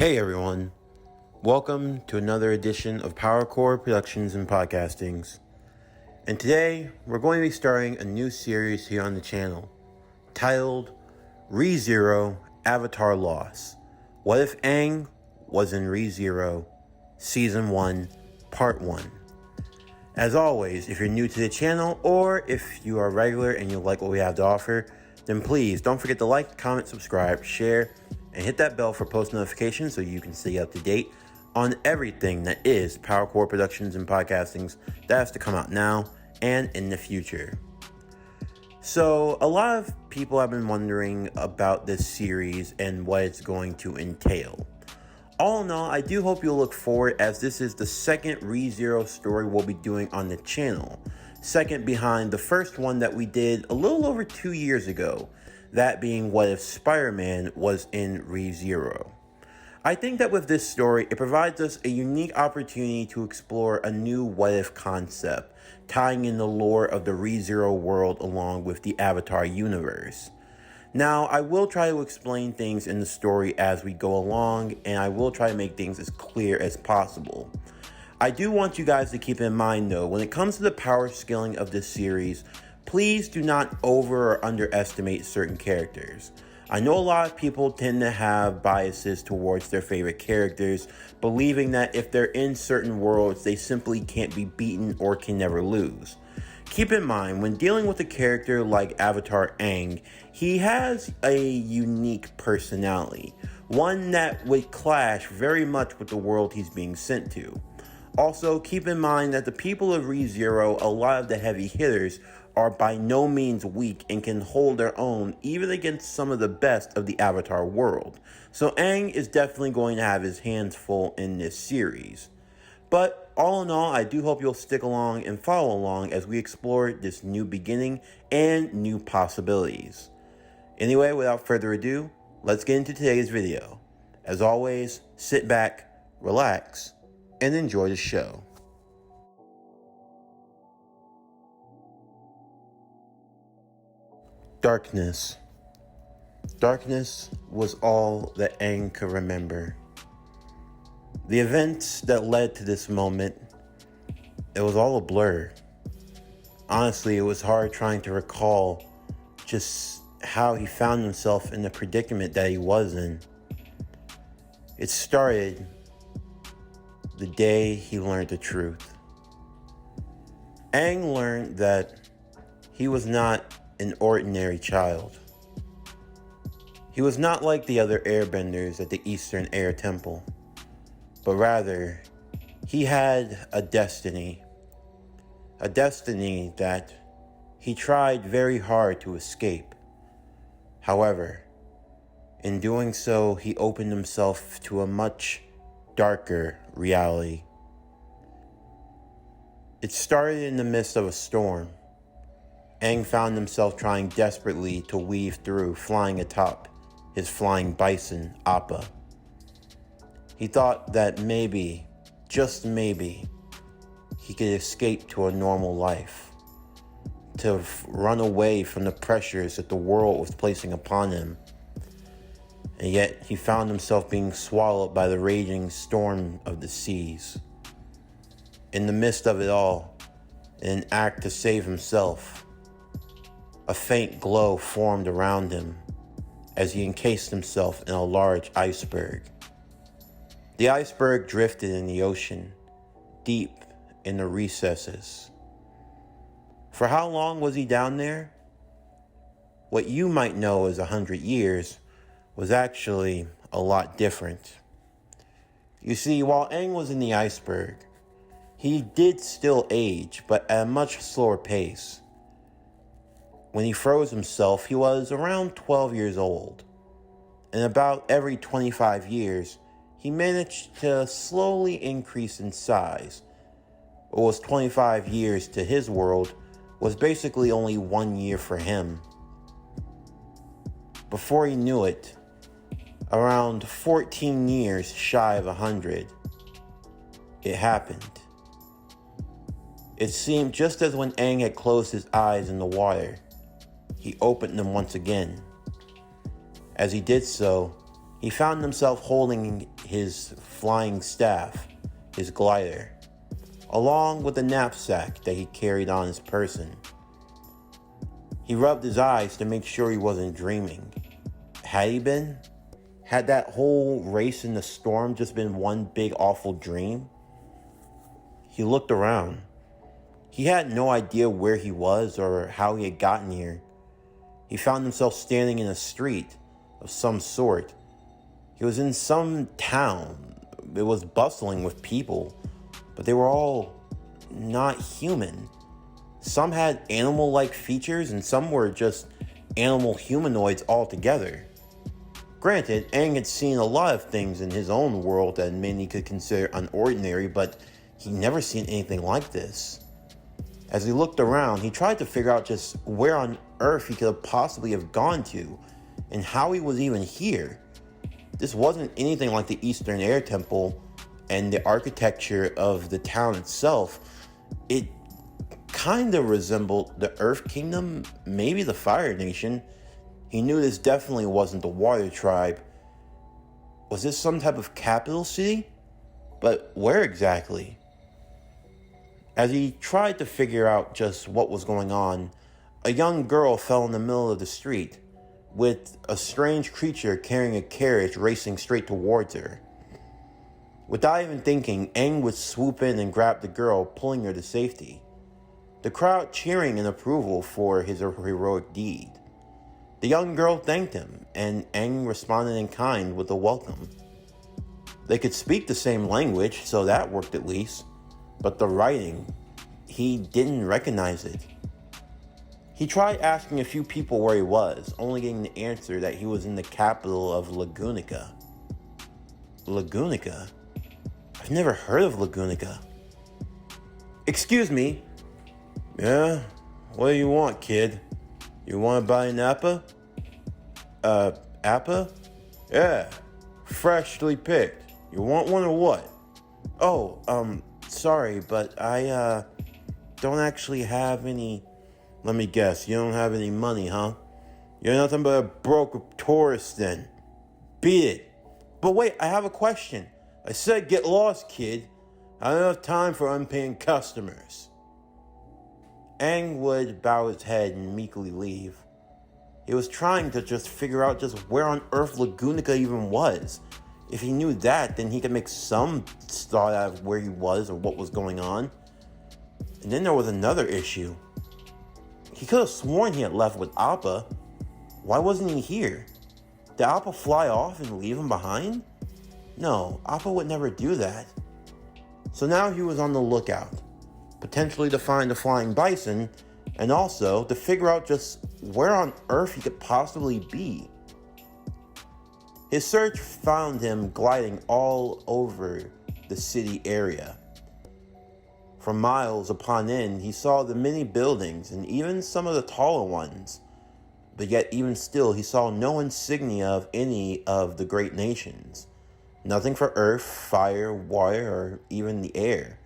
Hey everyone, welcome to another edition of PowerCore Productions and Podcastings. And today, we're going to be starting a new series here on the channel, titled ReZero Avatar Loss. What if Aang was in ReZero, Season 1, Part 1? As always, if you're new to the channel, or if you are regular and you like what we have to offer, then please don't forget to like, comment, subscribe, share, and hit that bell for post notifications so you can stay up to date on everything that is PowerCore Productions and Podcastings that has to come out now and in the future. So, a lot of people have been wondering about this series and what it's going to entail. All in all, I do hope you'll look forward, as this is the second ReZero story we'll be doing on the channel. Second behind the first one that we did a little over 2 years ago. That being What If Spider-Man was in ReZero. I think that with this story, it provides us a unique opportunity to explore a new what if concept, tying in the lore of the ReZero world along with the Avatar universe. Now, I will try to explain things in the story as we go along, and I will try to make things as clear as possible. I do want you guys to keep in mind though, when it comes to the power scaling of this series, please do not over or underestimate certain characters. I know a lot of people tend to have biases towards their favorite characters, believing that if they're in certain worlds, they simply can't be beaten or can never lose. Keep in mind, when dealing with a character like Avatar Aang, he has a unique personality, one that would clash very much with the world he's being sent to. Also, keep in mind that the people of ReZero, a lot of the heavy hitters, are by no means weak and can hold their own even against some of the best of the Avatar world. So Aang is definitely going to have his hands full in this series. But all in all, I do hope you'll stick along and follow along as we explore this new beginning and new possibilities. Anyway, without further ado, let's get into today's video. As always, sit back, relax, and enjoy the show. Darkness. Darkness was all that Aang could remember. The events that led to this moment, it was all a blur. Honestly, it was hard trying to recall just how he found himself in the predicament that he was in. It started the day he learned the truth. Aang learned that he was not an ordinary child. He was not like the other airbenders at the Eastern Air Temple, but rather, he had a destiny that he tried very hard to escape. However, in doing so, he opened himself to a much darker reality. It started in the midst of a storm. Aang found himself trying desperately to weave through, flying atop his flying bison, Appa. He thought that maybe, just maybe, he could escape to a normal life, to run away from the pressures that the world was placing upon him. And yet he found himself being swallowed by the raging storm of the seas. In the midst of it all, in an act to save himself, a faint glow formed around him as he encased himself in a large iceberg. The iceberg drifted in the ocean, deep in the recesses. For how long was he down there? What you might know as 100 years was actually a lot different. You see, while Aang was in the iceberg, he did still age, but at a much slower pace. When he froze himself, he was around 12 years old. And about every 25 years, he managed to slowly increase in size. What was 25 years to his world was basically only 1 year for him. Before he knew it, around 14 years shy of 100, it happened. It seemed just as when Aang had closed his eyes in the water, he opened them once again. As he did so, He found himself holding his flying staff, his glider, along with the knapsack that he carried on his person. He rubbed his eyes to make sure he wasn't dreaming. Had he been? Had that whole race in the storm just been one big awful dream? He looked around. He had no idea where he was or how he had gotten here. He found himself standing in a street of some sort. He was in some town. It was bustling with people, but they were all not human. Some had animal-like features and some were just animal humanoids altogether. Granted, Aang had seen a lot of things in his own world that many could consider unordinary, but he'd never seen anything like this. As he looked around, he tried to figure out just where on earth he could possibly have gone to and how he was even here. This wasn't anything like the Eastern Air Temple and the architecture of the town itself. It kind of resembled the Earth Kingdom, maybe the Fire Nation. He knew this definitely wasn't the Water Tribe. Was this some type of capital city? But where exactly? As he tried to figure out just what was going on, a young girl fell in the middle of the street, with a strange creature carrying a carriage racing straight towards her. Without even thinking, Aang would swoop in and grab the girl, pulling her to safety. The crowd cheering in approval for his heroic deed. The young girl thanked him, and Aang responded in kind with a welcome. They could speak the same language, so that worked at least. But the writing, he didn't recognize it. He tried asking a few people where he was, only getting the answer that he was in the capital of Lugunica. Lugunica? I've never heard of Lugunica. Excuse me. Yeah? What do you want, kid? You want to buy an apple? Apple? Yeah. Freshly picked. You want one or what? Oh, sorry, but I, don't actually have any... Let me guess, you don't have any money, huh? You're nothing but a broke tourist then. Beat it. But wait, I have a question. I said get lost, kid. I don't have time for unpaying customers. Aang would bow his head and meekly leave. He was trying to just figure out just where on earth Lugunica even was. If he knew that, then he could make some thought out of where he was or what was going on. And then there was another issue. He could have sworn he had left with Appa. Why wasn't he here? Did Appa fly off and leave him behind? No, Appa would never do that. So now he was on the lookout, potentially to find the flying bison, and also to figure out just where on earth he could possibly be. His search found him gliding all over the city area. For miles upon end, he saw the many buildings and even some of the taller ones. But yet even still, he saw no insignia of any of the great nations. Nothing for earth, fire, water, or even the air.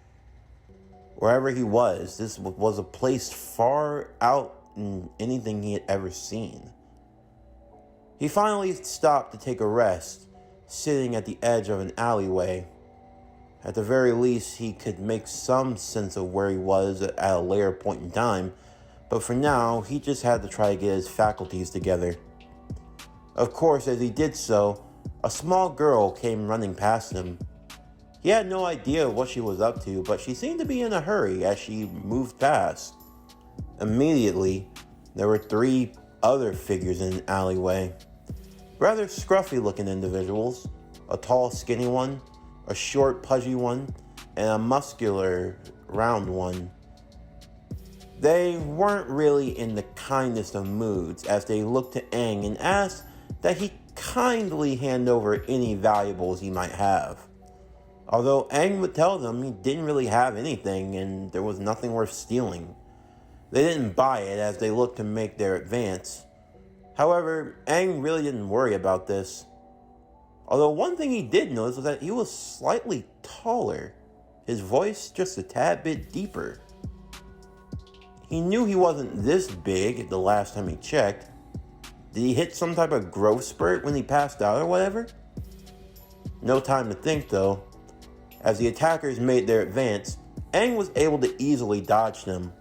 Wherever he was, this was a place far out in anything he had ever seen. He finally stopped to take a rest, sitting at the edge of an alleyway. At the very least, he could make some sense of where he was at a later point in time, but for now, he just had to try to get his faculties together. Of course, as he did so, a small girl came running past him. He had no idea what she was up to, but she seemed to be in a hurry as she moved past. Immediately, there were 3 other figures in an alleyway. Rather scruffy-looking individuals, a tall, skinny one, a short, pudgy one, and a muscular, round one. They weren't really in the kindest of moods as they looked to Aang and asked that he kindly hand over any valuables he might have. Although Aang would tell them he didn't really have anything and there was nothing worth stealing. They didn't buy it as they looked to make their advance. However, Aang really didn't worry about this. Although one thing he did notice was that he was slightly taller, his voice just a tad bit deeper. He knew he wasn't this big the last time he checked. Did he hit some type of growth spurt when he passed out or whatever? No time to think though. As the attackers made their advance, Aang was able to easily dodge them.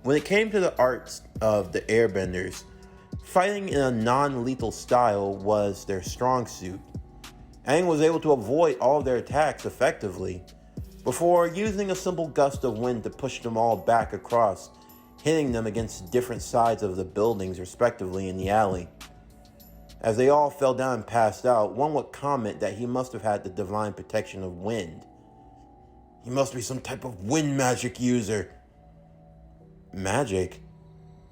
When it came to the arts of the airbenders, fighting in a non-lethal style was their strong suit. Aang was able to avoid all of their attacks effectively, before using a simple gust of wind to push them all back across, hitting them against different sides of the buildings respectively in the alley. As they all fell down and passed out, one would comment that he must have had the divine protection of wind. He must be some type of wind magic user. Magic?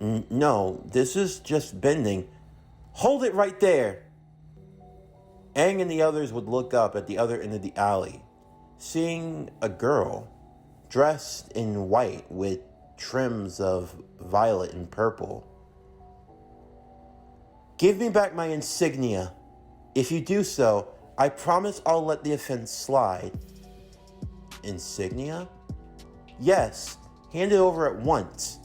No, this is just bending. Hold it right there! Aang and the others would look up at the other end of the alley, seeing a girl dressed in white with trims of violet and purple. Give me back my insignia. If you do so, I promise I'll let the offense slide. Insignia? Yes, hand it over at once.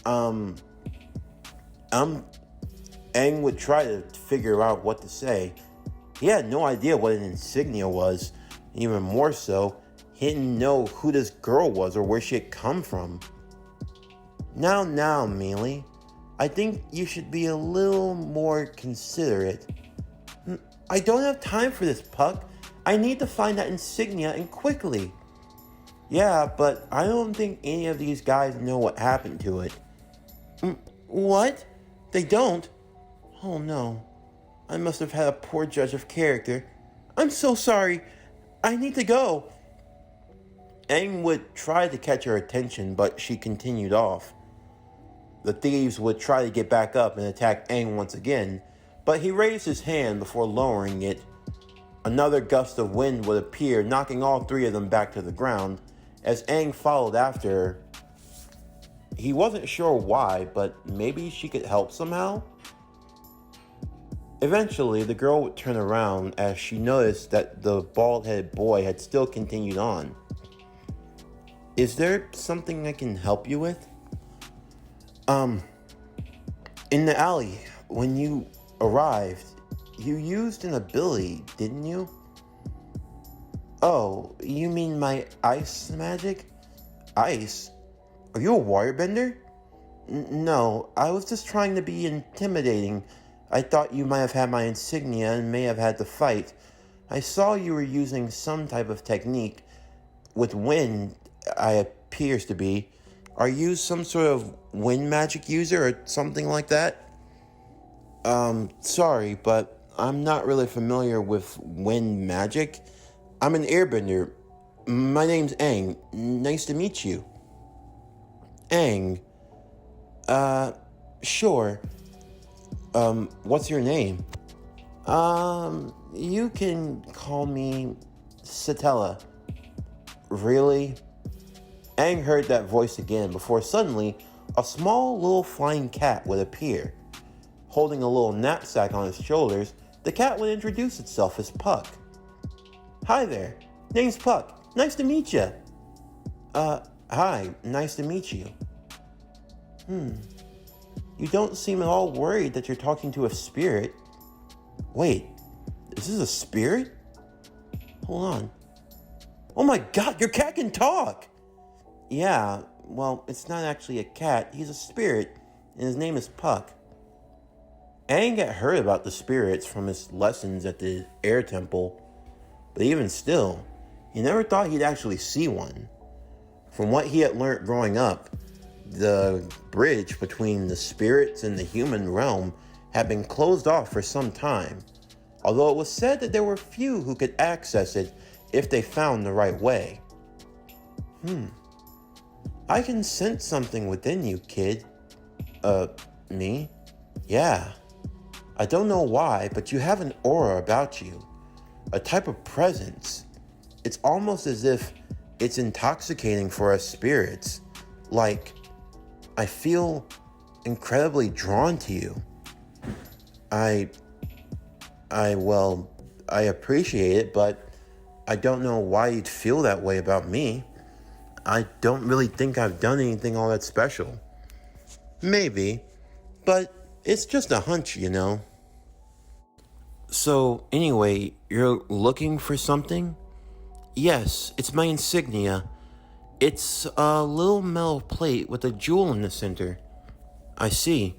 Aang would try to figure out what to say. He had no idea what an insignia was. Even more so, he didn't know who this girl was or where she had come from. Now, Mealy, I think you should be a little more considerate. I don't have time for this, Puck. I need to find that insignia and quickly. Yeah, but I don't think any of these guys know what happened to it. What? They don't? Oh no. I must have had a poor judge of character. I'm so sorry. I need to go. Aang would try to catch her attention, but she continued off. The thieves would try to get back up and attack Aang once again, but he raised his hand before lowering it. Another gust of wind would appear, knocking all three of them back to the ground, as Aang followed after her. He wasn't sure why, but maybe she could help somehow? Eventually, the girl would turn around as she noticed that the bald-headed boy had still continued on. Is there something I can help you with? In the alley, when you arrived, you used an ability, didn't you? Oh, you mean my ice magic? Ice? Are you a waterbender? No, I was just trying to be intimidating. I thought you might have had my insignia and may have had to fight. I saw you were using some type of technique with wind, appears to be. Are you some sort of wind magic user or something like that? Sorry, but I'm not really familiar with wind magic. I'm an airbender. My name's Aang. Nice to meet you. Aang. Sure. What's your name? You can call me Satella. Really? Aang heard that voice again before suddenly a small little flying cat would appear. Holding a little knapsack on its shoulders, the cat would introduce itself as Puck. Hi there, name's Puck. Nice to meet you. Hi, nice to meet you. You don't seem at all worried that you're talking to a spirit. Wait, is this a spirit? Hold on. Oh my god, your cat can talk! Yeah, well, it's not actually a cat, he's a spirit, and his name is Puck. Aang had heard about the spirits from his lessons at the air temple, but even still, he never thought he'd actually see one. From what he had learned growing up, the bridge between the spirits and the human realm had been closed off for some time, although it was said that there were few who could access it if they found the right way. I can sense something within you, kid. Me? Yeah. I don't know why, but you have an aura about you. A type of presence. It's almost as if it's intoxicating for us spirits. Like, I feel incredibly drawn to you. I appreciate it, but I don't know why you'd feel that way about me. I don't really think I've done anything all that special. Maybe, but it's just a hunch, you know. So, anyway, you're looking for something? Yes, it's my insignia. It's a little metal plate with a jewel in the center. I see.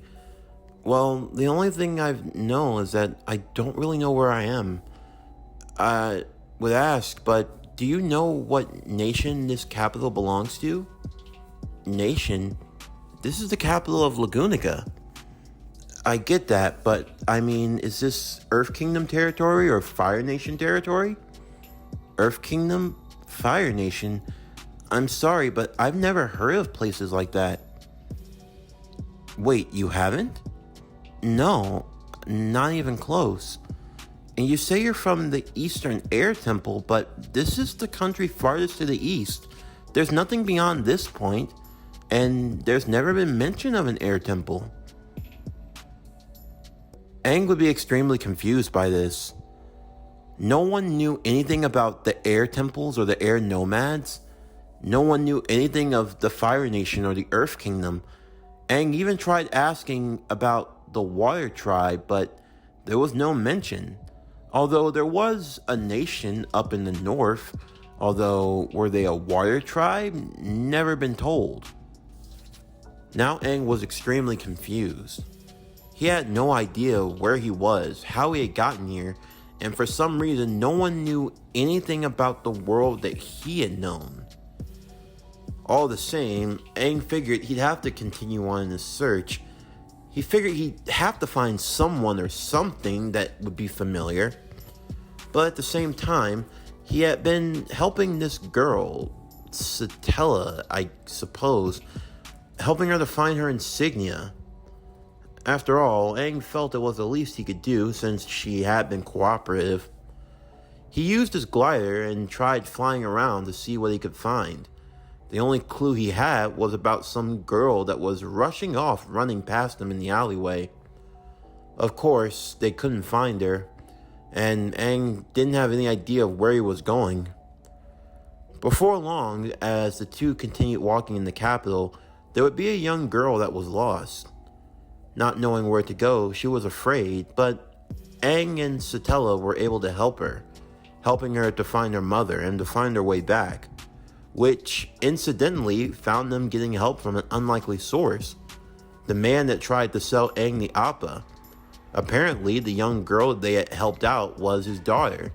Well, the only thing I know is that I don't really know where I am. I would ask, but do you know what nation this capital belongs to? Nation? This is the capital of Lugunica. I get that, but I mean, is this Earth Kingdom territory or Fire Nation territory? Earth Kingdom? Fire Nation? I'm sorry, but I've never heard of places like that. Wait, you haven't? No, not even close. And you say you're from the Eastern Air Temple, but this is the country farthest to the east. There's nothing beyond this point, and there's never been mention of an air temple. Aang would be extremely confused by this. No one knew anything about the air temples or the air nomads. No one knew anything of the Fire Nation or the Earth Kingdom. Aang even tried asking about the Water Tribe, but there was no mention. Although there was a nation up in the north, although were they a Water Tribe? Never been told. Now Aang was extremely confused. He had no idea where he was, how he had gotten here, and for some reason no one knew anything about the world that he had known. All the same, Aang figured he'd have to continue on his search. He figured he'd have to find someone or something that would be familiar. But at the same time, he had been helping this girl, Satella, I suppose, helping her to find her insignia. After all, Aang felt it was the least he could do since she had been cooperative. He used his glider and tried flying around to see what he could find. The only clue he had was about some girl that was rushing off running past him in the alleyway. Of course, they couldn't find her, and Aang didn't have any idea of where he was going. Before long, as the two continued walking in the capital, there would be a young girl that was lost. Not knowing where to go, she was afraid, but Aang and Satella were able to help her, helping her to find her mother and to find her way back, which incidentally found them getting help from an unlikely source, the man that tried to sell Aang the Appa. Apparently, the young girl they had helped out was his daughter,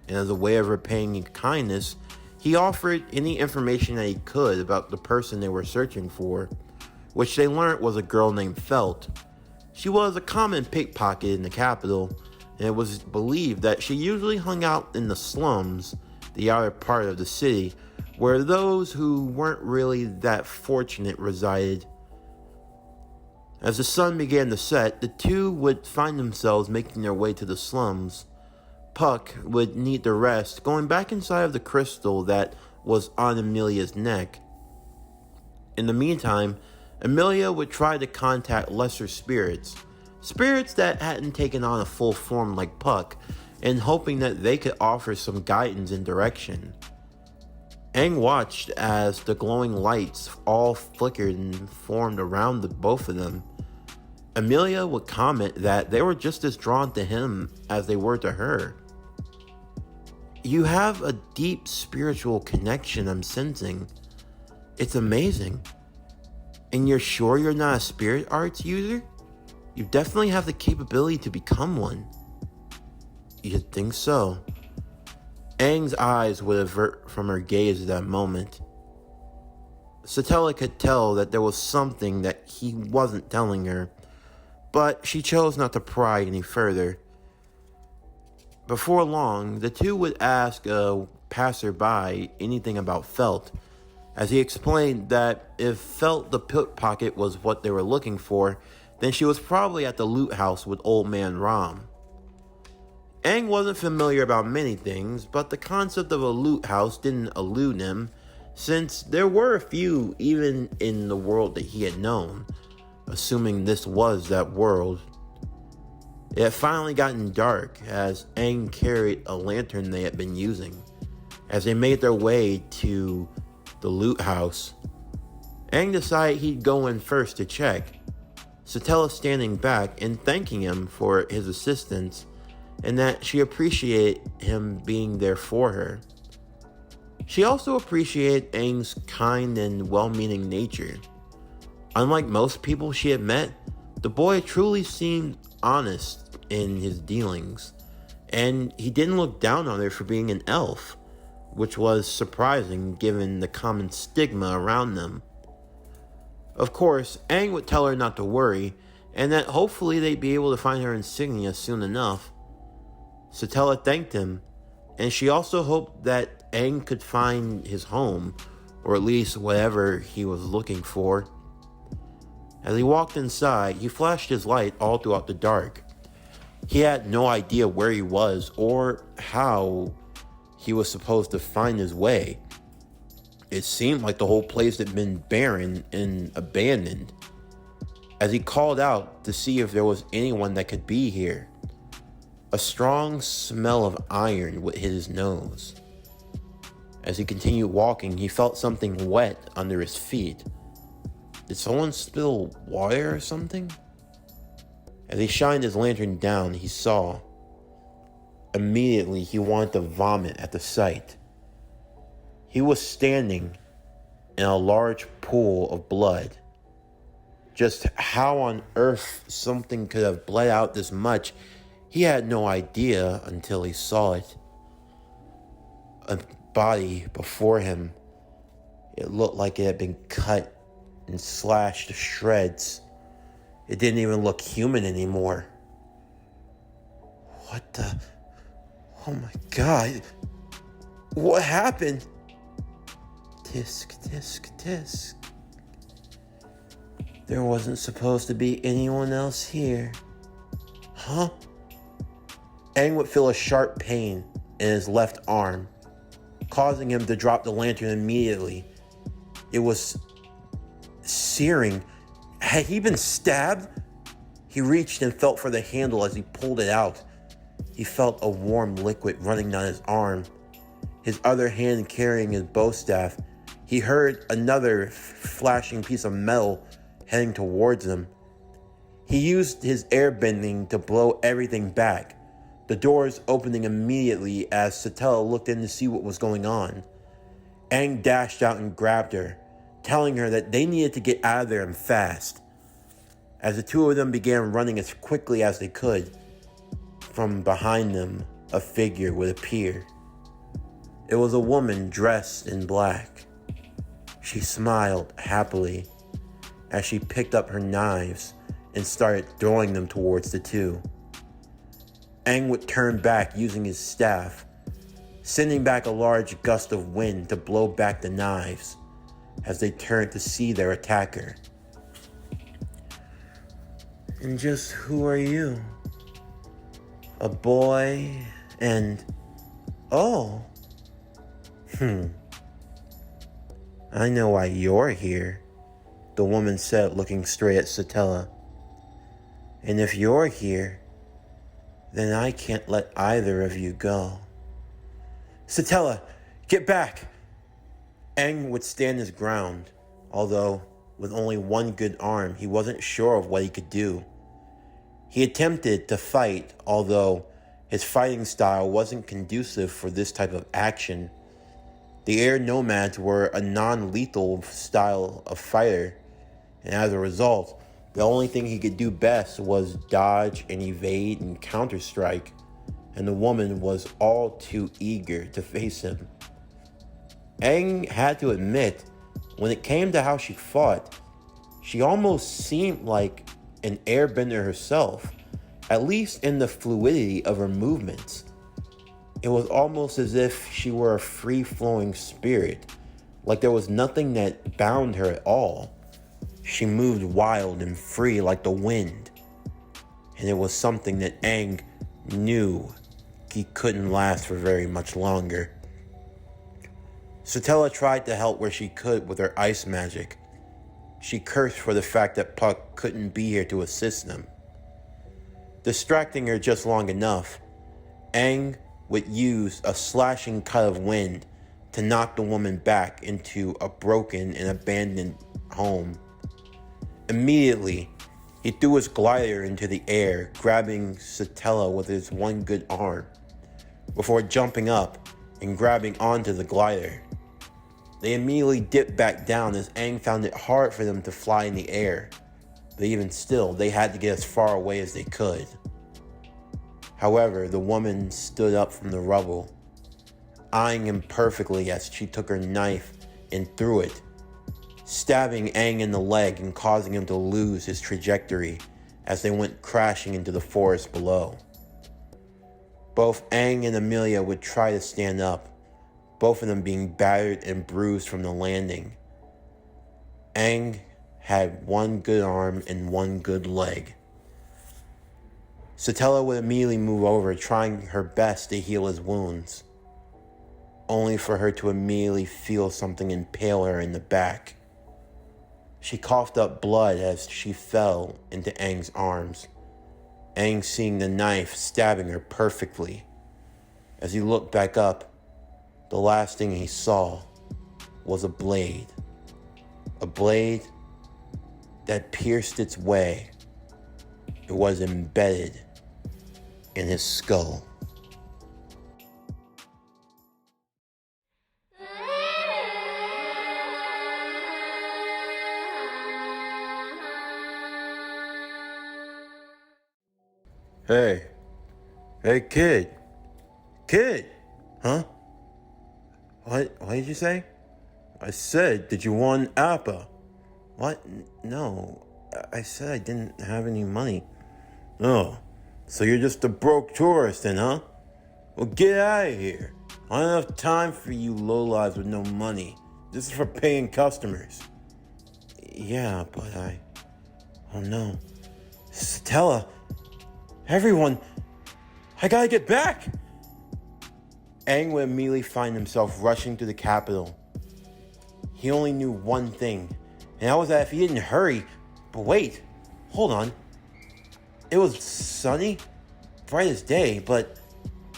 and as a way of repaying kindness, he offered any information that he could about the person they were searching for, which they learned was a girl named Felt. She was a common pickpocket in the capital, and it was believed that she usually hung out in the slums, the outer part of the city, where those who weren't really that fortunate resided. As the sun began to set, the two would find themselves making their way to the slums. Puck would need to rest, going back inside of the crystal that was on Amelia's neck. In the meantime, Amelia would try to contact lesser spirits that hadn't taken on a full form like Puck, and hoping that they could offer some guidance and direction. Aang watched as the glowing lights all flickered and formed around both of them. Amelia would comment that they were just as drawn to him as they were to her. You have a deep spiritual connection, I'm sensing. It's amazing. And you're sure you're not a spirit arts user? You definitely have the capability to become one. You'd think so. Aang's eyes would avert from her gaze at that moment. Satella could tell that there was something that he wasn't telling her, but she chose not to pry any further. Before long, the two would ask a passerby anything about Felt, as he explained that if Felt the pickpocket was what they were looking for, then she was probably at the loot house with Old Man Ram. Aang wasn't familiar about many things, but the concept of a loot house didn't elude him, since there were a few even in the world that he had known, assuming this was that world. It had finally gotten dark as Aang carried a lantern they had been using. As they made their way to the loot house, Aang decided he'd go in first to check, Satella standing back and thanking him for his assistance, and that she appreciated him being there for her. She also appreciated Aang's kind and well-meaning nature. Unlike most people she had met, the boy truly seemed honest in his dealings, and he didn't look down on her for being an elf, which was surprising given the common stigma around them. Of course, Aang would tell her not to worry, and that hopefully they'd be able to find her insignia soon enough. Satella thanked him, and she also hoped that Aang could find his home, or at least whatever he was looking for. As he walked inside, he flashed his light all throughout the dark. He had no idea where he was or how he was supposed to find his way. It seemed like the whole place had been barren and abandoned. As he called out to see if there was anyone that could be here, a strong smell of iron would hit his nose. As he continued walking, he felt something wet under his feet. Did someone spill water or something? As he shined his lantern down, he saw. Immediately, he wanted to vomit at the sight. He was standing in a large pool of blood. Just how on earth something could have bled out this much, he had no idea until he saw it. A body before him. It looked like it had been cut and slashed to shreds. It didn't even look human anymore. What the? Oh my God. What happened? Tisk, tisk, tisk. There wasn't supposed to be anyone else here. Huh? Aang would feel a sharp pain in his left arm, causing him to drop the lantern immediately. It was searing. Had he been stabbed? He reached and felt for the handle as he pulled it out. He felt a warm liquid running down his arm. His other hand carrying his bow staff, he heard another flashing piece of metal heading towards him. He used his airbending to blow everything back, the doors opening immediately as Satella looked in to see what was going on. Aang dashed out and grabbed her, telling her that they needed to get out of there and fast. As the two of them began running as quickly as they could, from behind them, a figure would appear. It was a woman dressed in black. She smiled happily as she picked up her knives and started throwing them towards the two. Aang would turn back using his staff, sending back a large gust of wind to blow back the knives as they turned to see their attacker. And just who are you? A boy and... Oh. I know why you're here, the woman said, looking straight at Satella. And if you're here, then I can't let either of you go. Satella, get back! Aang would stand his ground, although with only one good arm, he wasn't sure of what he could do. He attempted to fight, although his fighting style wasn't conducive for this type of action. The air nomads were a non-lethal style of fighter, and as a result, the only thing he could do best was dodge and evade and counter-strike, and the woman was all too eager to face him. Aang had to admit, when it came to how she fought, she almost seemed like an airbender herself, at least in the fluidity of her movements. It was almost as if she were a free-flowing spirit, like there was nothing that bound her at all. She moved wild and free like the wind, and it was something that Aang knew he couldn't last for very much longer. Satella tried to help where she could with her ice magic. She cursed for the fact that Puck couldn't be here to assist them. Distracting her just long enough, Aang would use a slashing cut of wind to knock the woman back into a broken and abandoned home. Immediately, He threw his glider into the air, grabbing Satella with his one good arm, before jumping up and grabbing onto the glider. They immediately dipped back down as Aang found it hard for them to fly in the air, but even still, they had to get as far away as they could. However, the woman stood up from the rubble, eyeing him perfectly as she took her knife and threw it, stabbing Aang in the leg and causing him to lose his trajectory as they went crashing into the forest below. Both Aang and Amelia would try to stand up, both of them being battered and bruised from the landing. Aang had one good arm and one good leg. Satella would immediately move over, trying her best to heal his wounds, only for her to immediately feel something impale her in the back. She coughed up blood as she fell into Aang's arms, Aang seeing the knife stabbing her perfectly. As he looked back up, the last thing he saw was a blade. A blade that pierced its way. It was embedded in his skull. Hey, kid, huh? What did you say? I said, did you want Appa? What? No, I said I didn't have any money. Oh, so you're just a broke tourist then, huh? Well, get out of here. I don't have time for you lowlives with no money. This is for paying customers. Yeah, but oh no. Satella, everyone, I gotta get back! Aang would immediately find himself rushing to the capital. He only knew one thing, and that was that if he didn't hurry... But wait, hold on. It was sunny, bright as day, but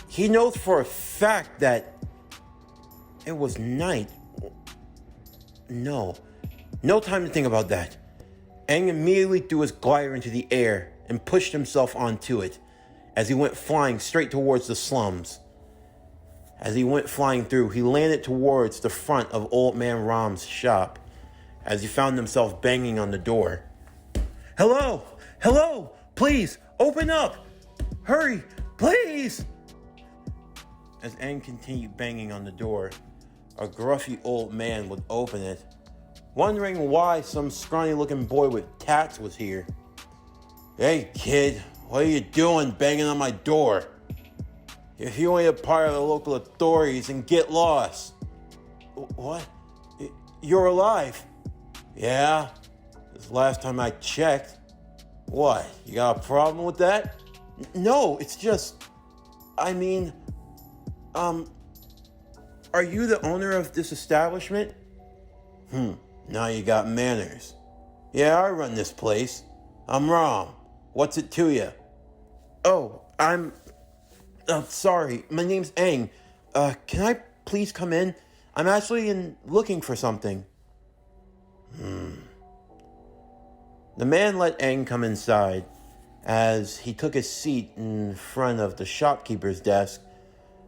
he knows for a fact that it was night. No time to think about that. Aang immediately threw his glider into the air and pushed himself onto it as he went flying straight towards the slums. As he went flying through, he landed towards the front of Old Man Ram's shop as he found himself banging on the door. Hello, please, open up! Hurry, please! As Aang continued banging on the door, a gruffy old man would open it, wondering why some scrawny-looking boy with tats was here. Hey, kid, what are you doing banging on my door? If you ain't a part of the local authorities, then get lost. What? You're alive? Yeah, this last time I checked. What, you got a problem with that? No, it's just, are you the owner of this establishment? Now you got manners. Yeah, I run this place. I'm Ram. What's it to you? Oh, I'm sorry. My name's Aang. Can I please come in? I'm actually looking for something. The man let Aang come inside. As he took his seat in front of the shopkeeper's desk,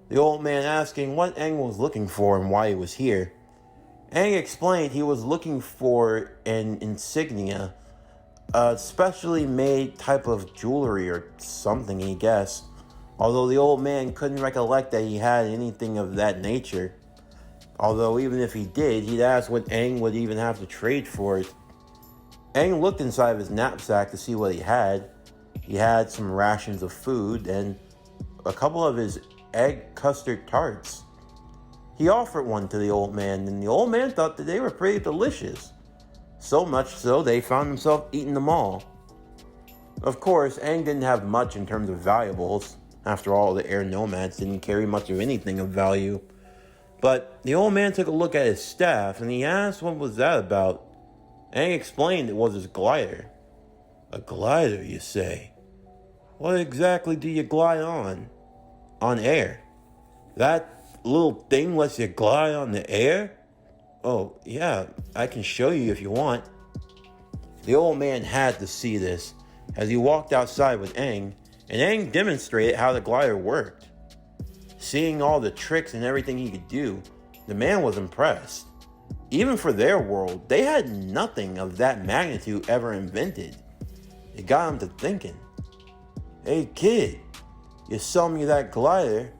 the old man asking what Aang was looking for and why he was here. Aang explained he was looking for an insignia, a specially made type of jewelry or something, he guessed, although the old man couldn't recollect that he had anything of that nature. Although even if he did, he'd ask what Aang would even have to trade for it. Aang looked inside of his knapsack to see what he had. He had some rations of food and a couple of his egg custard tarts. He offered one to the old man, and the old man thought that they were pretty delicious. So much so, they found themselves eating them all. Of course, Aang didn't have much in terms of valuables. After all, the air nomads didn't carry much of anything of value. But the old man took a look at his staff, and he asked what was that about. Aang explained it was his glider. A glider, you say? What exactly do you glide on? On air. That little thing lets you glide on the air? Oh, yeah, I can show you if you want. The old man had to see this, as he walked outside with Aang, and Aang demonstrated how the glider worked. Seeing all the tricks and everything he could do, the man was impressed. Even for their world, they had nothing of that magnitude ever invented. It got him to thinking, hey kid, you sell me that glider,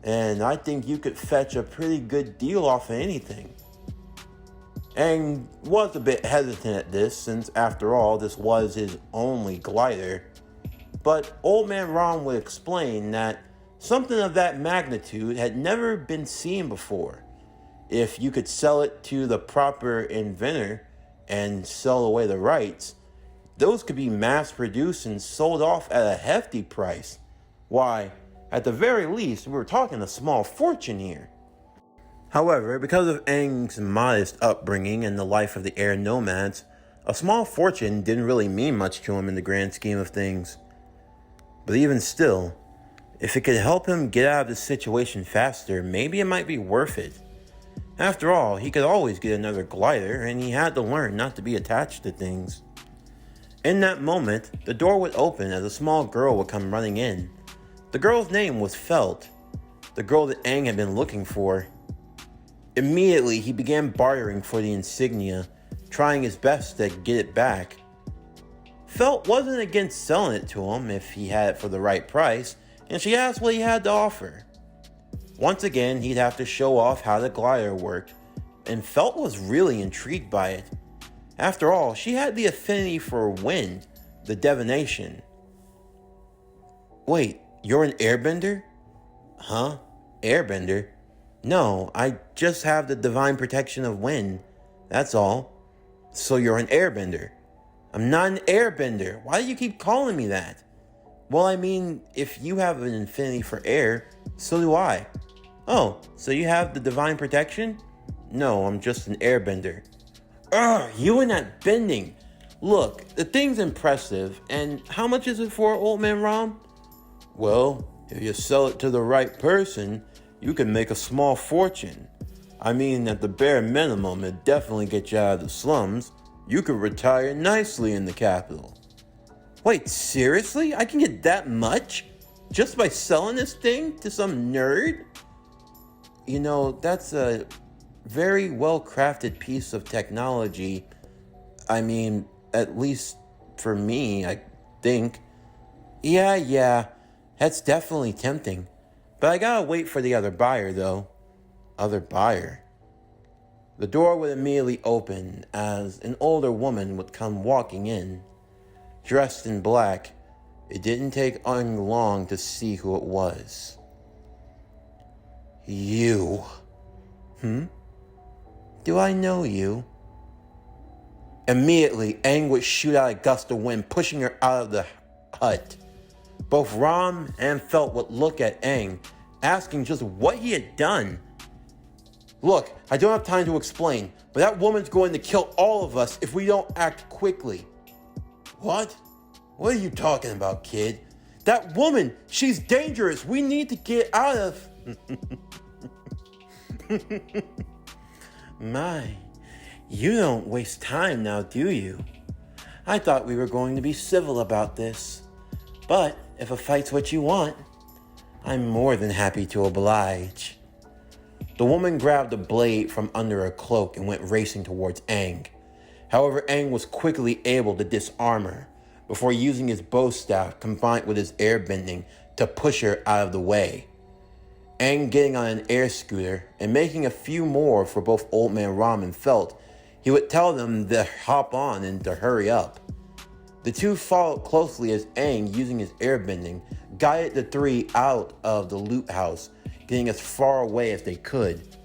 and I think you could fetch a pretty good deal off of anything. Aang was a bit hesitant at this, since after all, this was his only glider. But Old Man Ram would explain that something of that magnitude had never been seen before. If you could sell it to the proper inventor and sell away the rights, those could be mass-produced and sold off at a hefty price. Why, at the very least, we were talking a small fortune here. However, because of Aang's modest upbringing and the life of the air nomads, a small fortune didn't really mean much to him in the grand scheme of things. But even still, if it could help him get out of this situation faster, maybe it might be worth it. After all, he could always get another glider, and he had to learn not to be attached to things. In that moment, the door would open as a small girl would come running in. The girl's name was Felt, the girl that Aang had been looking for. Immediately, he began bartering for the insignia, trying his best to get it back. Felt wasn't against selling it to him if he had it for the right price, and she asked what he had to offer. Once again, he'd have to show off how the glider worked, and Felt was really intrigued by it. After all, she had the affinity for wind, the divination. Wait, you're an airbender? Huh? Airbender? No, I just have the divine protection of wind, that's all. So you're an airbender. I'm not an airbender. Why do you keep calling me that? Well, I mean, if you have an affinity for air, so do I. Oh, so you have the divine protection? No, I'm just an airbender. Ugh, you and that bending. Look, the thing's impressive, and how much is it for, Old Man Ram? Well, if you sell it to the right person, you can make a small fortune. I mean, at the bare minimum, it'd definitely get you out of the slums. You could retire nicely in the capital. Wait, seriously? I can get that much? Just by selling this thing to some nerd? You know, that's a very well-crafted piece of technology. I mean, at least for me, I think. Yeah, that's definitely tempting. But I gotta wait for the other buyer, though. Other buyer? The door would immediately open as an older woman would come walking in. Dressed in black, it didn't take Aang long to see who it was. You. Do I know you? Immediately, Aang would shoot out a gust of wind, pushing her out of the hut. Both Ram and Felt would look at Aang, asking just what he had done. Look, I don't have time to explain, but that woman's going to kill all of us if we don't act quickly. What? What are you talking about, kid? That woman, she's dangerous. We need to get out of... My, you don't waste time now, do you? I thought we were going to be civil about this. But if a fight's what you want, I'm more than happy to oblige. The woman grabbed a blade from under her cloak and went racing towards Aang. However, Aang was quickly able to disarm her before using his bow staff combined with his airbending to push her out of the way. Aang getting on an air scooter and making a few more for both Old Man Ram and Felt, he would tell them to hop on and to hurry up. The two followed closely as Aang, using his airbending, guided the three out of the loot house, getting as far away as they could.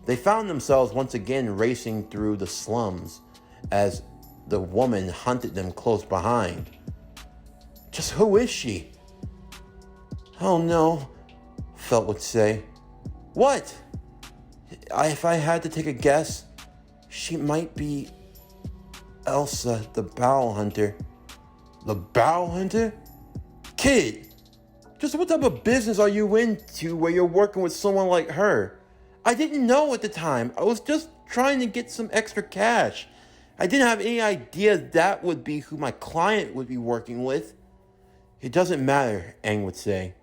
They found themselves once again racing through the slums as the woman hunted them close behind. Just who is she? Oh no, Felt would say. What? If I had to take a guess, she might be Elsa, the Bow Hunter. The Bow Hunter? Kid, just what type of business are you into where you're working with someone like her? I didn't know at the time. I was just trying to get some extra cash. I didn't have any idea that would be who my client would be working with. It doesn't matter, Aang would say.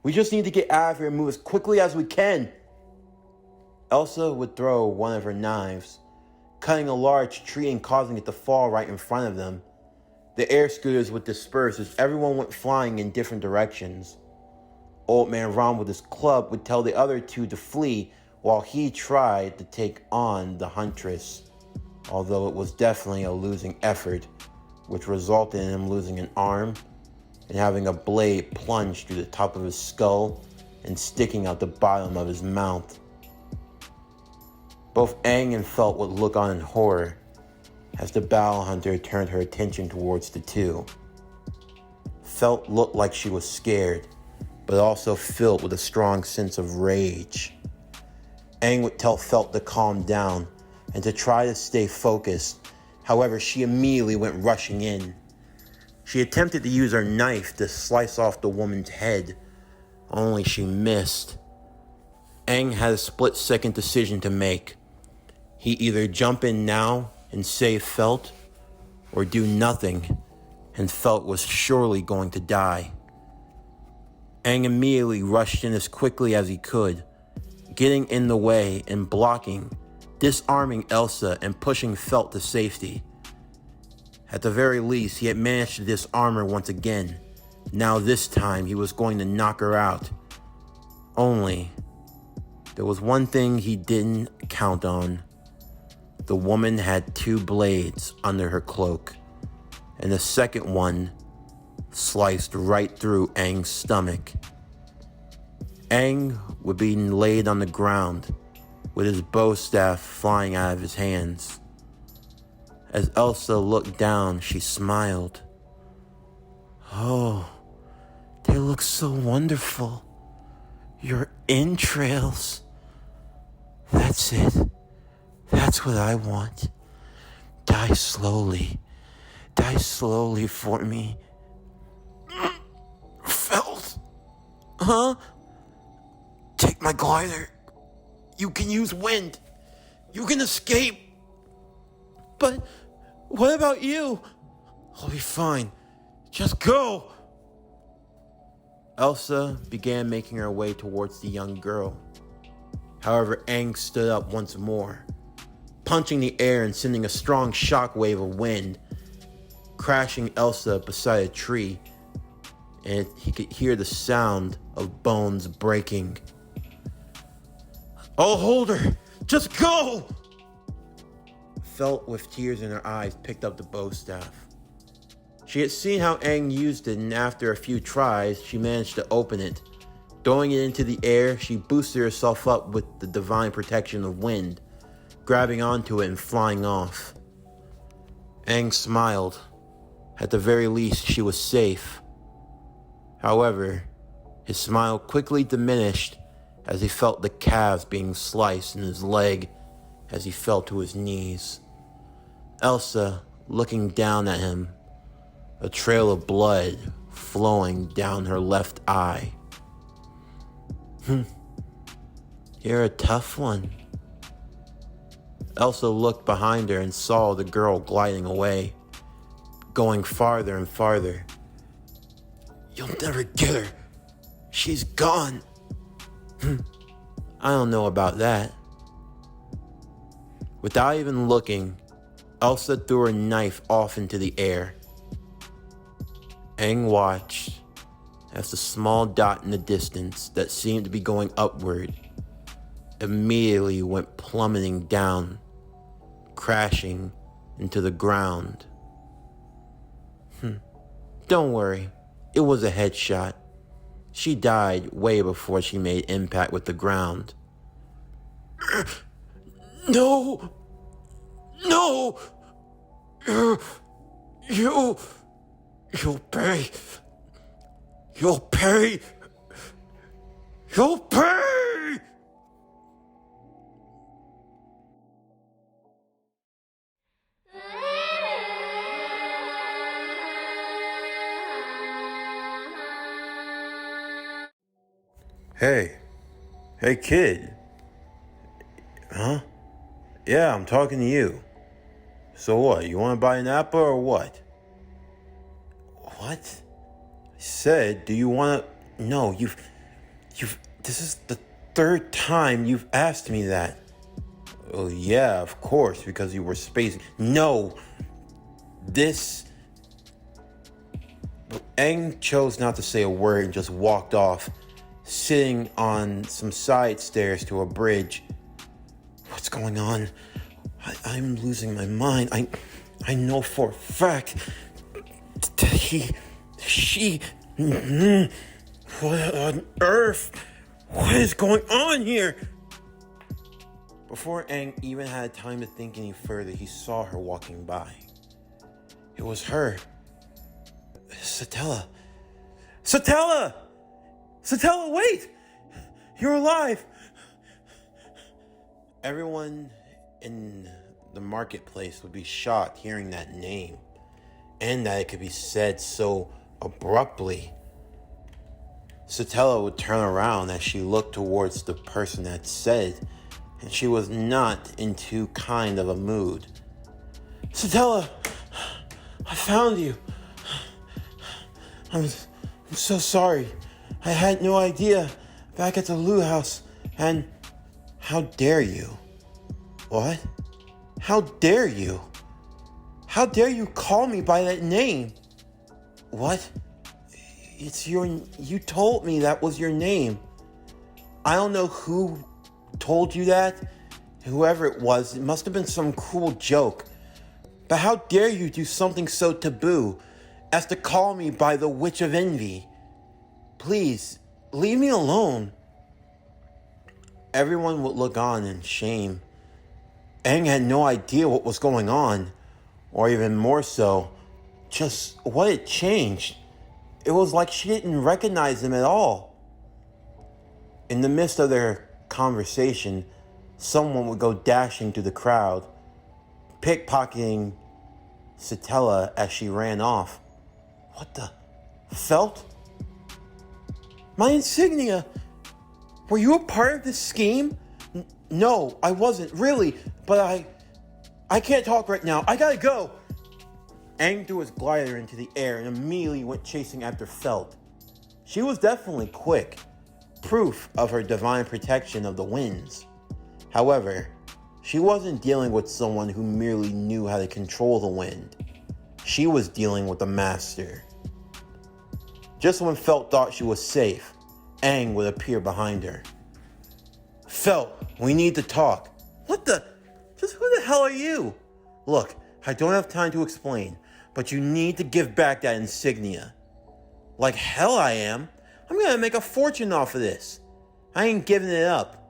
We just need to get out of here and move as quickly as we can. Elsa would throw one of her knives, cutting a large tree and causing it to fall right in front of them. The air scooters would disperse as everyone went flying in different directions. Old Man Ram with his club would tell the other two to flee while he tried to take on the huntress, although it was definitely a losing effort, which resulted in him losing an arm and having a blade plunge through the top of his skull and sticking out the bottom of his mouth. Both Aang and Felt would look on in horror as the battle hunter turned her attention towards the two. Felt looked like she was scared, but also filled with a strong sense of rage. Aang would tell Felt to calm down and to try to stay focused. However, she immediately went rushing in. She attempted to use her knife to slice off the woman's head, only she missed. Aang had a split-second decision to make. He either jump in now and save Felt, or do nothing, and Felt was surely going to die. Aang immediately rushed in as quickly as he could, getting in the way and blocking, disarming Elsa and pushing Felt to safety. At the very least, he had managed to disarm her once again. Now this time, he was going to knock her out. Only, there was one thing he didn't count on. The woman had 2 blades under her cloak, and the second one sliced right through Aang's stomach. Aang would be laid on the ground, with his bow staff flying out of his hands. As Elsa looked down, she smiled. "Oh, they look so wonderful. Your entrails. That's it. That's what I want. Die slowly. Die slowly for me." "Felt? Huh? Take my glider. You can use wind. You can escape." "But what about you?" "I'll be fine. Just go." Elsa began making her way towards the young girl. However, Aang stood up once more, punching the air and sending a strong shockwave of wind, crashing Elsa beside a tree, and he could hear the sound of bones breaking. "I'll hold her. Just go!" Felt, with tears in her eyes, picked up the bow staff. She had seen how Aang used it, and after a few tries, she managed to open it. Throwing it into the air, she boosted herself up with the divine protection of wind, grabbing onto it and flying off. Aang smiled. At the very least, she was safe. However, his smile quickly diminished as he felt the calves being sliced in his leg as he fell to his knees. Elsa looking down at him, a trail of blood flowing down her left eye. "You're a tough one." Elsa looked behind her and saw the girl gliding away, going farther and farther. "You'll never get her. She's gone." "I don't know about that." Without even looking, Elsa threw her knife off into the air. Aang watched as the small dot in the distance that seemed to be going upward immediately went plummeting down, crashing into the ground. Don't worry, it was a headshot. She died way before she made impact with the ground. "No! No! You'll pay! You'll pay! You'll pay!" Hey kid. Huh? Yeah, I'm talking to you. So what, you want to buy an apple or what? What? I said, do you want to... No, you've... This is the third time you've asked me that. Oh, yeah, of course, because you were spacing. No! This... Aang chose not to say a word and just walked off, sitting on some side stairs to a bridge. What's going on? I'm losing my mind. I know for a fact. She... What on earth? What is going on here? Before Aang even had time to think any further, he saw her walking by. It was her. Satella. Satella! Satella, wait! You're alive! Everyone in the marketplace would be shocked hearing that name, and that it could be said so abruptly. Satella would turn around as she looked towards the person that said, and she was not in too kind of a mood. Satella, I found you. I'm so sorry. I had no idea back at the Lu house, and how dare you? What? How dare you? How dare you call me by that name? What? You told me that was your name. I don't know who told you that. Whoever it was, it must have been some cruel joke. But how dare you do something so taboo as to call me by the Witch of Envy? Please, leave me alone. Everyone would look on in shame. Aang had no idea what was going on, or even more so, just what had changed. It was like she didn't recognize him at all. In the midst of their conversation, someone would go dashing through the crowd, pickpocketing Satella as she ran off. What the? Felt? My insignia! Were you a part of this scheme? No, I wasn't, really, but I can't talk right now. I gotta go! Aang threw his glider into the air and immediately went chasing after Felt. She was definitely quick, proof of her divine protection of the winds. However, she wasn't dealing with someone who merely knew how to control the wind. She was dealing with the master. Just when Felt thought she was safe, Aang would appear behind her. Felt, we need to talk. What the? Just who the hell are you? Look, I don't have time to explain, but you need to give back that insignia. Like hell I am. I'm gonna make a fortune off of this. I ain't giving it up.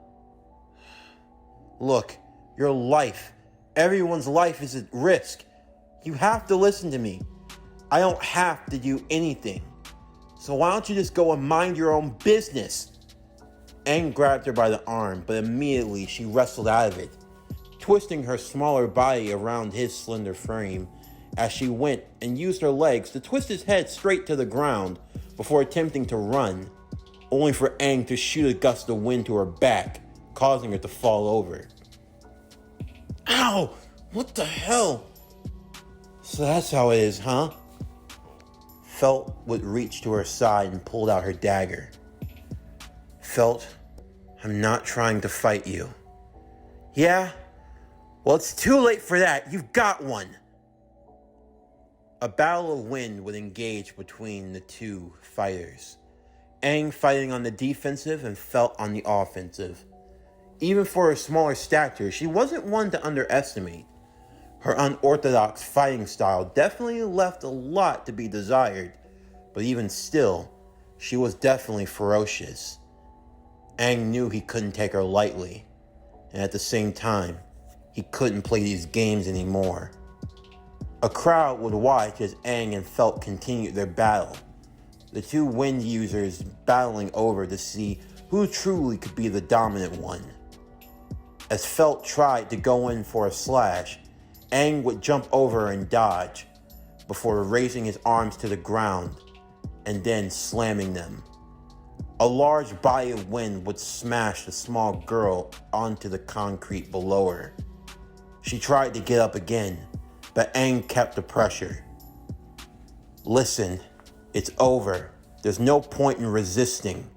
Look, your life, everyone's life is at risk. You have to listen to me. I don't have to do anything. So why don't you just go and mind your own business? Aang grabbed her by the arm, but immediately she wrestled out of it, twisting her smaller body around his slender frame as she went and used her legs to twist his head straight to the ground before attempting to run, only for Aang to shoot a gust of wind to her back, causing her to fall over. Ow! What the hell? So that's how it is, huh? Felt would reach to her side and pulled out her dagger. Felt, I'm not trying to fight you. Yeah? Well, it's too late for that. You've got one. A battle of wind would engage between the two fighters. Aang fighting on the defensive and Felt on the offensive. Even for her smaller stature, she wasn't one to underestimate. Her unorthodox fighting style definitely left a lot to be desired, but even still, she was definitely ferocious. Aang knew he couldn't take her lightly, and at the same time, he couldn't play these games anymore. A crowd would watch as Aang and Felt continued their battle, the two wind users battling over to see who truly could be the dominant one. As Felt tried to go in for a slash, Aang would jump over and dodge, before raising his arms to the ground and then slamming them. A large body of wind would smash the small girl onto the concrete below her. She tried to get up again, but Aang kept the pressure. Listen, it's over. There's no point in resisting.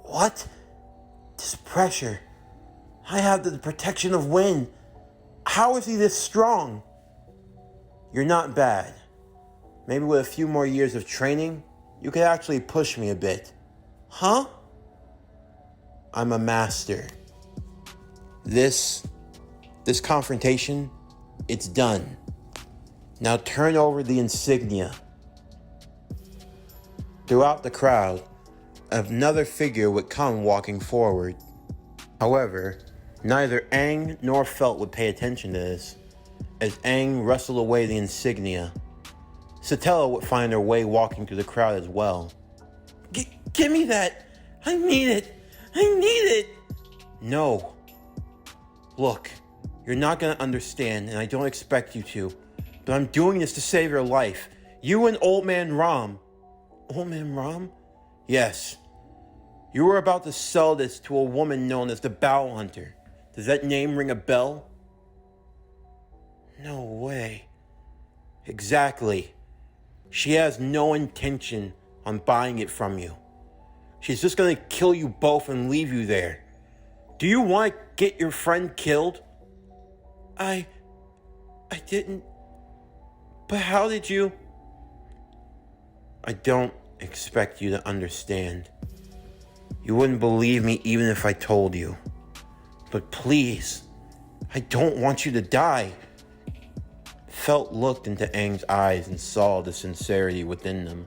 What? This pressure. I have the protection of wind. How is he this strong? You're not bad. Maybe with a few more years of training, you could actually push me a bit. Huh? I'm a master. This confrontation, it's done. Now turn over the insignia. Throughout the crowd, another figure would come walking forward. However, neither Aang nor Felt would pay attention to this, as Aang wrestled away the insignia. Satella would find her way walking through the crowd as well. Give me that! I need it! I need it! No. Look, you're not gonna understand, and I don't expect you to, but I'm doing this to save your life. You and Old Man Ram. Old Man Ram? Yes. You were about to sell this to a woman known as the Bow Hunter. Does that name ring a bell? No way. Exactly. She has no intention on buying it from you. She's just gonna kill you both and leave you there. Do you want to get your friend killed? I didn't. But how did you? I don't expect you to understand. You wouldn't believe me even if I told you. But please, I don't want you to die. Felt looked into Aang's eyes and saw the sincerity within them.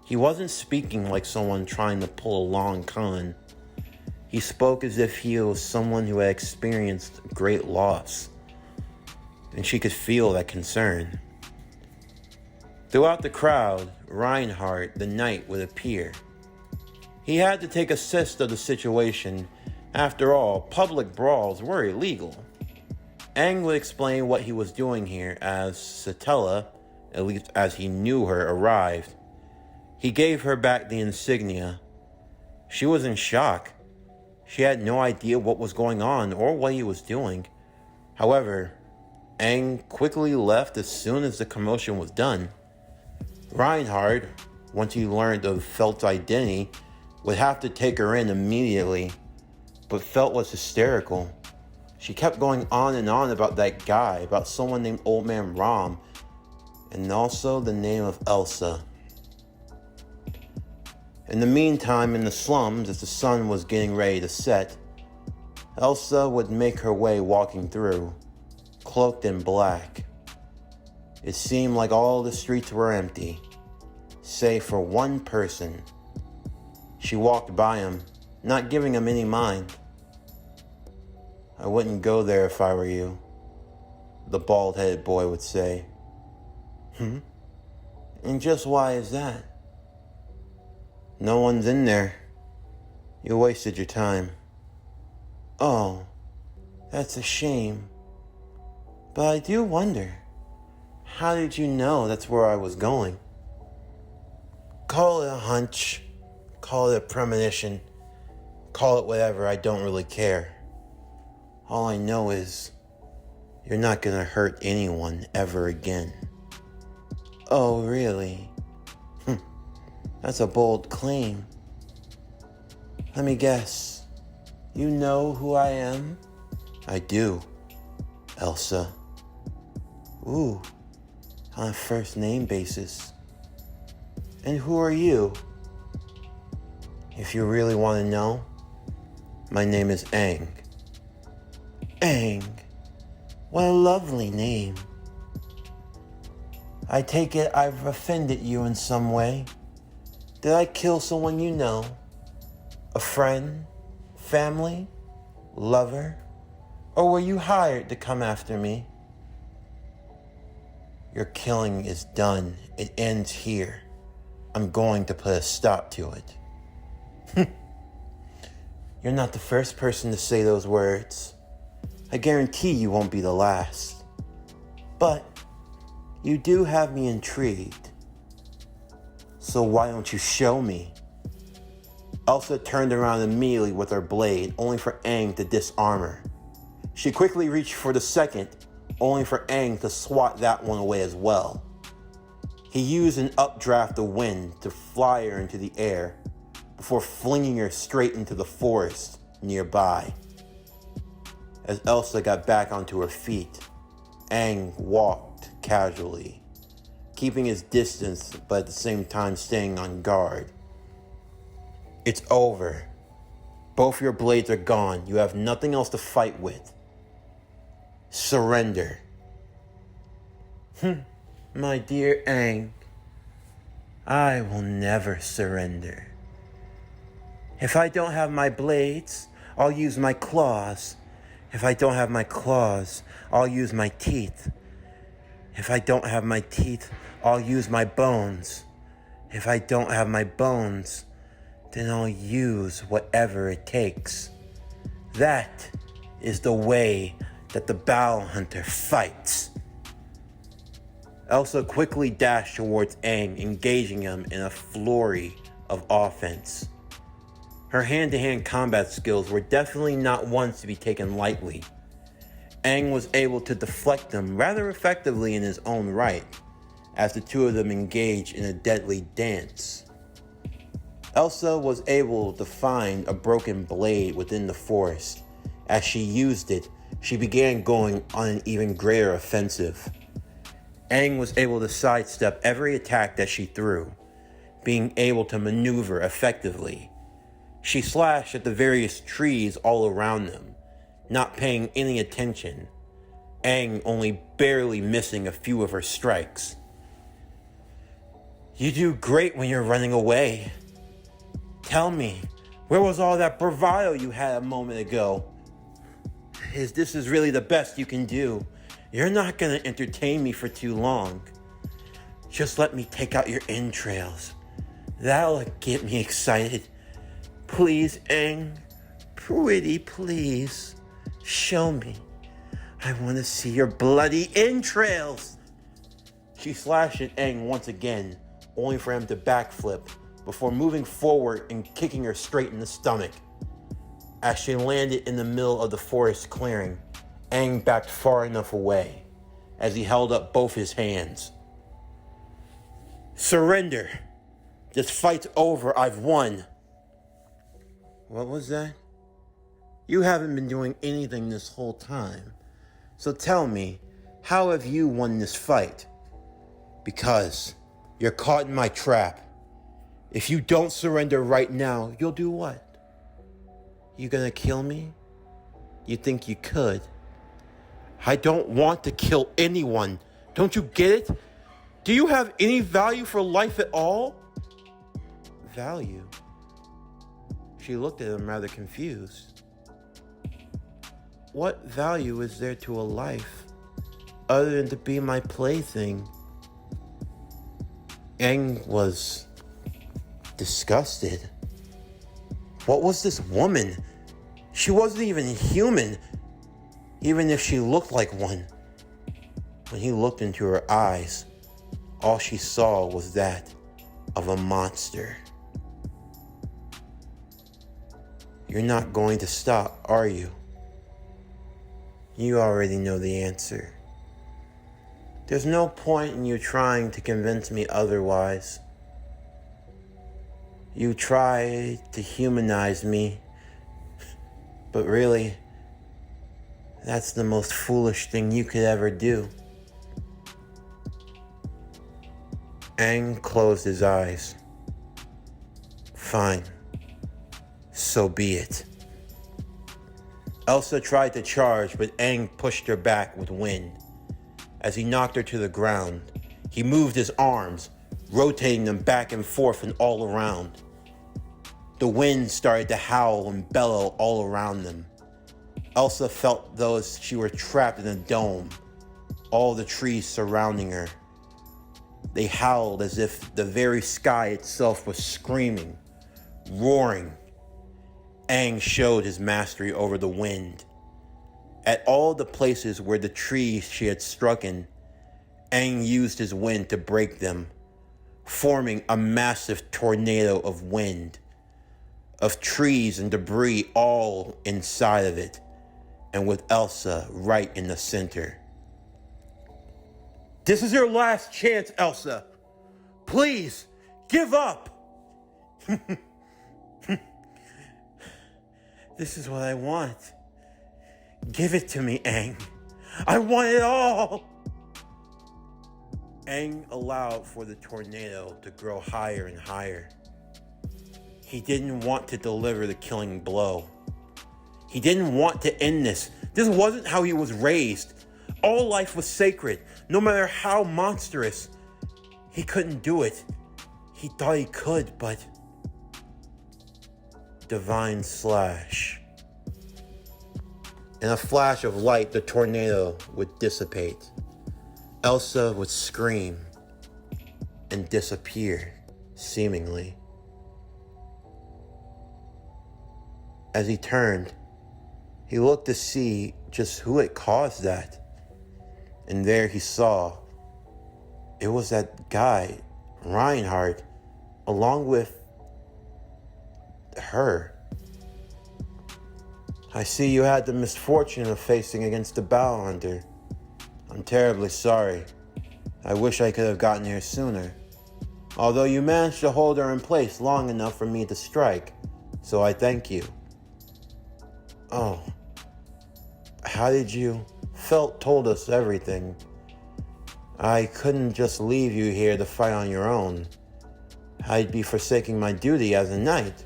He wasn't speaking like someone trying to pull a long con. He spoke as if he was someone who had experienced great loss, and she could feel that concern. Throughout the crowd, Reinhardt, the knight, would appear. He had to take assist of the situation. After all, public brawls were illegal. Aang would explain what he was doing here as Satella, at least as he knew her, arrived. He gave her back the insignia. She was in shock. She had no idea what was going on or what he was doing. However, Aang quickly left as soon as the commotion was done. Reinhardt, once he learned of Felt's identity, would have to take her in immediately, but Felt was hysterical. She kept going on and on about that guy, about someone named Old Man Ram, and also the name of Elsa. In the meantime, in the slums, as the sun was getting ready to set, Elsa would make her way walking through, cloaked in black. It seemed like all the streets were empty, save for one person. She walked by him, not giving him any mind. I wouldn't go there if I were you, the bald-headed boy would say. And just why is that? No one's in there. You wasted your time. Oh, that's a shame. But I do wonder, how did you know that's where I was going? Call it a hunch, call it a premonition, call it whatever, I don't really care. All I know is, you're not gonna hurt anyone ever again. Oh, really? That's a bold claim. Let me guess. You know who I am? I do, Elsa. Ooh, on a first name basis. And who are you? If you really want to know, my name is Aang. Aang. What a lovely name. I take it I've offended you in some way. Did I kill someone you know? A friend? Family? Lover? Or were you hired to come after me? Your killing is done. It ends here. I'm going to put a stop to it. You're not the first person to say those words. I guarantee you won't be the last. But you do have me intrigued. So why don't you show me? Elsa turned around immediately with her blade, only for Aang to disarm her. She quickly reached for the second, only for Aang to swat that one away as well. He used an updraft of wind to fly her into the air before flinging her straight into the forest nearby. As Elsa got back onto her feet, Aang walked casually, keeping his distance but at the same time staying on guard. It's over. Both your blades are gone. You have nothing else to fight with. Surrender. My dear Aang, I will never surrender. If I don't have my blades, I'll use my claws. If I don't have my claws, I'll use my teeth. If I don't have my teeth, I'll use my bones. If I don't have my bones, then I'll use whatever it takes. That is the way that the Bow Hunter fights. Elsa quickly dashed towards Aang, engaging him in a flurry of offense. Her hand-to-hand combat skills were definitely not ones to be taken lightly. Aang was able to deflect them rather effectively in his own right, as the two of them engaged in a deadly dance. Elsa was able to find a broken blade within the forest. As she used it, she began going on an even greater offensive. Aang was able to sidestep every attack that she threw, being able to maneuver effectively. She slashed at the various trees all around them, not paying any attention, Aang only barely missing a few of her strikes. You do great when you're running away. Tell me, where was all that bravado you had a moment ago? This is really the best you can do. You're not going to entertain me for too long. Just let me take out your entrails. That'll get me excited. Please, Aang. Pretty please. Show me. I want to see your bloody entrails. She slashed at Aang once again, only for him to backflip before moving forward and kicking her straight in the stomach. As she landed in the middle of the forest clearing, Aang backed far enough away as he held up both his hands. Surrender. This fight's over. I've won. What was that? You haven't been doing anything this whole time. So tell me, how have you won this fight? Because you're caught in my trap. If you don't surrender right now, you'll do what? You gonna kill me? You think you could? I don't want to kill anyone. Don't you get it? Do you have any value for life at all? Value? She looked at him rather confused. What value is there to a life other than to be my plaything? Aang was disgusted. What was this woman? She wasn't even human, even if she looked like one. When he looked into her eyes, all she saw was that of a monster. You're not going to stop, are you? You already know the answer. There's no point in you trying to convince me otherwise. You try to humanize me, but really, that's the most foolish thing you could ever do. Aang closed his eyes. Fine. So be it. Elsa tried to charge, but Aang pushed her back with wind. As he knocked her to the ground, he moved his arms, rotating them back and forth and all around. The wind started to howl and bellow all around them. Elsa felt though she were trapped in a dome, all the trees surrounding her. They howled as if the very sky itself was screaming, roaring. Aang showed his mastery over the wind. At all the places where the trees she had struck in, Aang used his wind to break them, forming a massive tornado of wind, of trees and debris all inside of it, and with Elsa right in the center. This is your last chance, Elsa. Please, give up. This is what I want. Give it to me, Aang. I want it all. Aang allowed for the tornado to grow higher and higher. He didn't want to deliver the killing blow. He didn't want to end this. This wasn't how he was raised. All life was sacred, no matter how monstrous. He couldn't do it. He thought he could, but... Divine slash. In a flash of light, the tornado would dissipate. Elsa would scream and disappear, seemingly. As he turned, he looked to see just who had caused that. And there he saw it was that guy, Reinhardt, along with her. I see you had the misfortune of facing against the Bow Hunter. I'm terribly sorry. I wish I could have gotten here sooner. Although you managed to hold her in place long enough for me to strike, so I thank you. Oh. How did you? Felt told us everything. I couldn't just leave you here to fight on your own. I'd be forsaking my duty as a knight.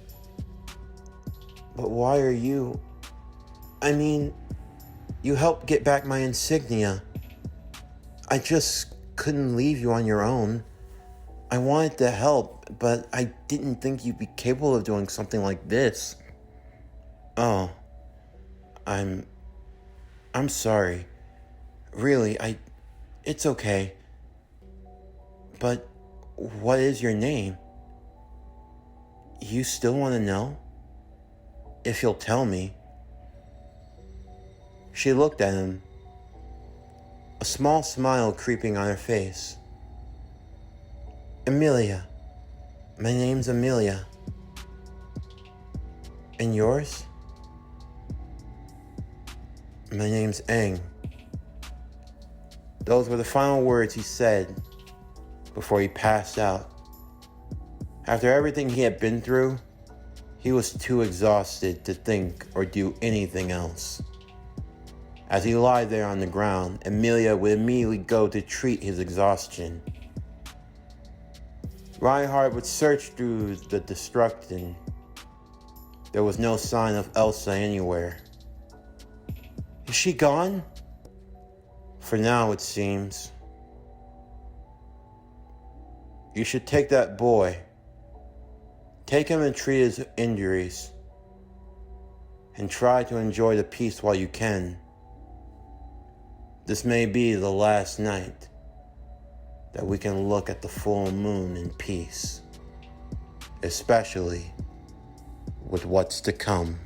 But why are you... I mean, you helped get back my insignia. I just couldn't leave you on your own. I wanted to help, but I didn't think you'd be capable of doing something like this. Oh, I'm sorry. Really, it's okay. But what is your name? You still want to know? If you'll tell me. She looked at him, a small smile creeping on her face. Emilia. My name's Emilia. And yours? My name's Aang. Those were the final words he said before he passed out. After everything he had been through, he was too exhausted to think or do anything else. As he lay there on the ground, Emilia would immediately go to treat his exhaustion. Reinhardt would search through the destruction. There was no sign of Elsa anywhere. Is she gone? For now, it seems. You should take that boy. Take him and treat his injuries. And try to enjoy the peace while you can. This may be the last night that we can look at the full moon in peace, especially with what's to come.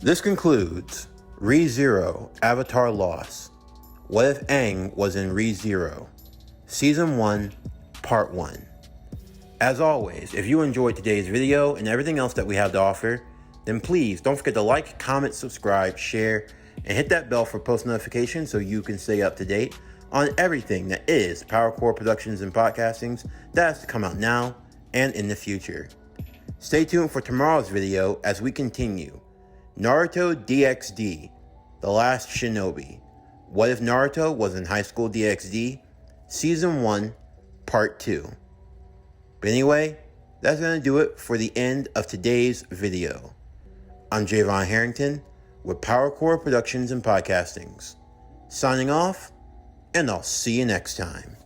This concludes ReZero Avatar Lost. What if Aang was in ReZero? Season 1, Part 1. As always, if you enjoyed today's video and everything else that we have to offer, then please don't forget to like, comment, subscribe, share, and hit that bell for post notifications so you can stay up to date on everything that is PowerCore Productions and Podcastings that has to come out now and in the future. Stay tuned for tomorrow's video as we continue Naruto DxD, The Last Shinobi. What if Naruto was in High School DxD? Season 1, Part 2. But anyway, that's going to do it for the end of today's video. I'm Javon Harrington with PowerCore Productions and Podcastings. Signing off, and I'll see you next time.